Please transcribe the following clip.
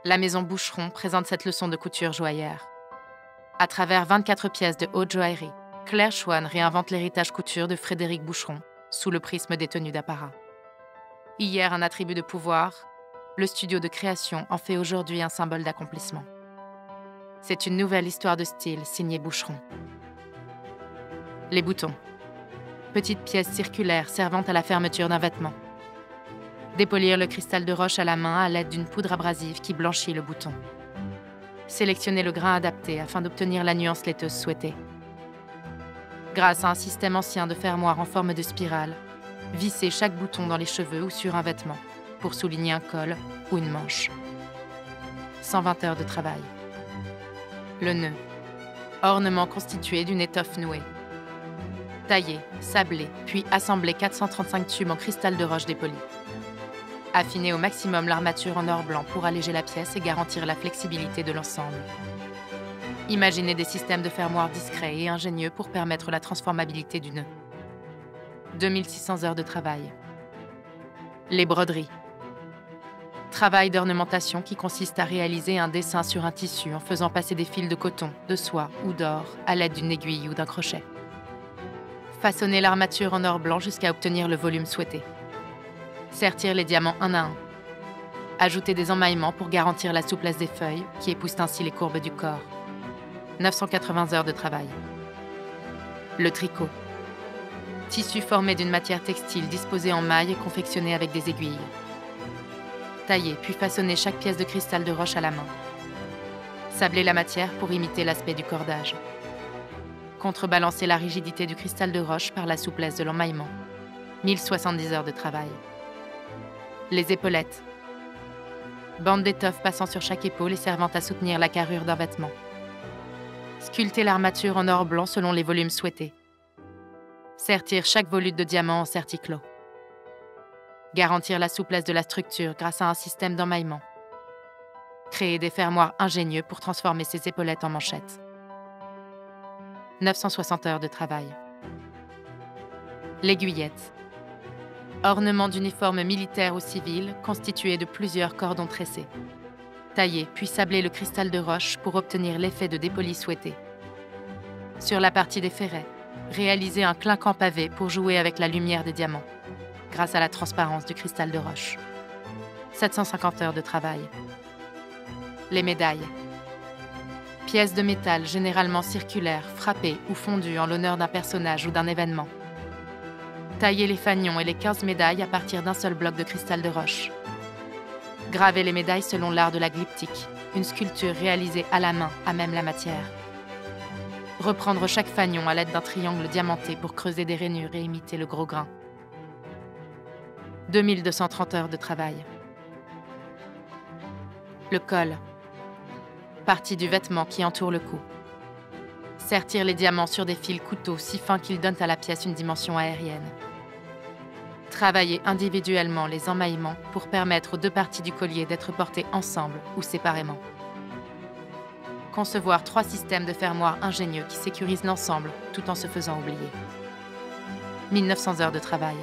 La maison Boucheron présente cette leçon de couture joaillère. À travers 24 pièces de haute joaillerie, Claire Chouane réinvente l'héritage couture de Frédéric Boucheron sous le prisme des tenues d'apparat. Hier un attribut de pouvoir, le studio de création en fait aujourd'hui un symbole d'accomplissement. C'est une nouvelle histoire de style signée Boucheron. Les boutons. Petites pièces circulaires servant à la fermeture d'un vêtement. Dépolir le cristal de roche à la main à l'aide d'une poudre abrasive qui blanchit le bouton. Sélectionner le grain adapté afin d'obtenir la nuance laiteuse souhaitée. Grâce à un système ancien de fermoir en forme de spirale, visser chaque bouton dans les cheveux ou sur un vêtement pour souligner un col ou une manche. 120 heures de travail. Le nœud. Ornement constitué d'une étoffe nouée. Tailler, sabler, puis assembler 435 tubes en cristal de roche dépoli. Affiner au maximum l'armature en or blanc pour alléger la pièce et garantir la flexibilité de l'ensemble. Imaginez des systèmes de fermoir discrets et ingénieux pour permettre la transformabilité du nœud. 2600 heures de travail. Les broderies. Travail d'ornementation qui consiste à réaliser un dessin sur un tissu en faisant passer des fils de coton, de soie ou d'or à l'aide d'une aiguille ou d'un crochet. Façonner l'armature en or blanc jusqu'à obtenir le volume souhaité. Sertir les diamants un à un. Ajouter des emmaillements pour garantir la souplesse des feuilles, qui épousent ainsi les courbes du corps. 980 heures de travail. Le tricot. Tissu formé d'une matière textile disposée en mailles et confectionné avec des aiguilles. Tailler puis façonner chaque pièce de cristal de roche à la main. Sabler la matière pour imiter l'aspect du cordage. Contrebalancer la rigidité du cristal de roche par la souplesse de l'emmaillement. 1070 heures de travail. Les épaulettes. Bande d'étoffe passant sur chaque épaule et servant à soutenir la carrure d'un vêtement. Sculpter l'armature en or blanc selon les volumes souhaités. Sertir chaque volute de diamant en certiclos. Garantir la souplesse de la structure grâce à un système d'emmaillement. Créer des fermoirs ingénieux pour transformer ces épaulettes en manchettes. 960 heures de travail. L'aiguillette. Ornement d'uniforme militaire ou civil constitué de plusieurs cordons tressés. Tailler puis sabler le cristal de roche pour obtenir l'effet de dépoli souhaité. Sur la partie des ferrets, réaliser un clinquant pavé pour jouer avec la lumière des diamants, grâce à la transparence du cristal de roche. 750 heures de travail. Les médailles. Pièces de métal généralement circulaires, frappées ou fondues en l'honneur d'un personnage ou d'un événement. Tailler les fanions et les 15 médailles à partir d'un seul bloc de cristal de roche. Graver les médailles selon l'art de la glyptique, une sculpture réalisée à la main à même la matière. Reprendre chaque fanion à l'aide d'un triangle diamanté pour creuser des rainures et imiter le gros grain. 2230 heures de travail. Le col. Partie du vêtement qui entoure le cou. Sertir les diamants sur des fils couteaux si fins qu'ils donnent à la pièce une dimension aérienne. Travailler individuellement les emmaillements pour permettre aux deux parties du collier d'être portées ensemble ou séparément. Concevoir 3 systèmes de fermoirs ingénieux qui sécurisent l'ensemble tout en se faisant oublier. 1900 heures de travail.